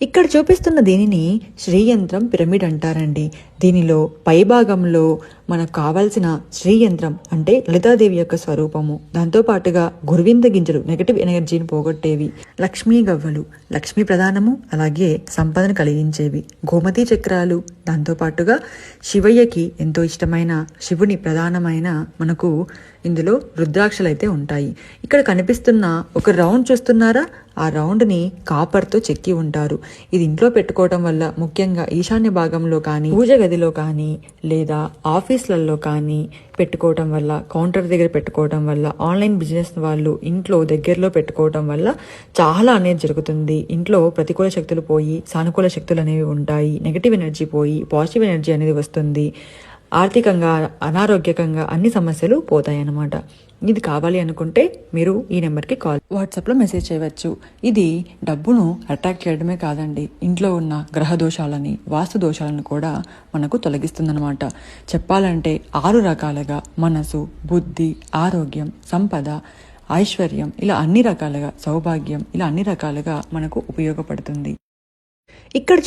ఇక్కడ చూపిస్తున్న దీనిని శ్రీయంత్రం పిరమిడ్ అంటారండి. దీనిలో పైభాగంలో మనకు కావాల్సిన శ్రీయంత్రం అంటే లలితాదేవి యొక్క స్వరూపము, దాంతోపాటుగా గురువింద గింజలు నెగటివ్ ఎనర్జీని పోగొట్టేవి, లక్ష్మీ గవ్వలు లక్ష్మీ ప్రధానము అలాగే సంపదను కలిగించేవి, గోమతి చక్రాలు, దాంతోపాటుగా శివయ్యకి ఎంతో ఇష్టమైన శివుని ప్రధానమైన మనకు ఇందులో రుద్రాక్షలు అయితే ఉంటాయి. ఇక్కడ కనిపిస్తున్న ఒక రౌండ్ చూస్తున్నారా, ఆ రౌండ్ని కాపర్తో చెక్కి ఉంటారు. ఇది ఇంట్లో పెట్టుకోవటం వల్ల, ముఖ్యంగా ఈశాన్య భాగంలో కానీ పూజ గదిలో కానీ లేదా ఆఫీస్లలో కానీ పెట్టుకోవటం వల్ల, కౌంటర్ దగ్గర పెట్టుకోవటం వల్ల, ఆన్లైన్ బిజినెస్ వాళ్ళు ఇంట్లో దగ్గరలో పెట్టుకోవటం వల్ల చాలా అనేది జరుగుతుంది. ఇంట్లో ప్రతికూల శక్తులు పోయి సానుకూల శక్తులు అనేవి ఉంటాయి, నెగిటివ్ ఎనర్జీ పోయి పాజిటివ్ ఎనర్జీ అనేది వస్తుంది, ఆర్థికంగా అనారోగ్యకంగా అన్ని సమస్యలు పోతాయి అన్నమాట. ఇది కావాలి అనుకుంటే మీరు ఈ నెంబర్కి వాట్సాప్లో మెసేజ్ చేయవచ్చు. ఇది డబ్బును అట్రాక్ట్ చేయడమే కాదండి, ఇంట్లో ఉన్న గ్రహ దోషాలని వాస్తు దోషాలను కూడా మనకు తొలగిస్తుందన్నమాట. చెప్పాలంటే 6 రకాలుగా మనసు, బుద్ధి, ఆరోగ్యం, సంపద, ఐశ్వర్యం ఇలా అన్ని రకాలుగా, సౌభాగ్యం ఇలా అన్ని రకాలుగా మనకు ఉపయోగపడుతుంది. ఇక్కడ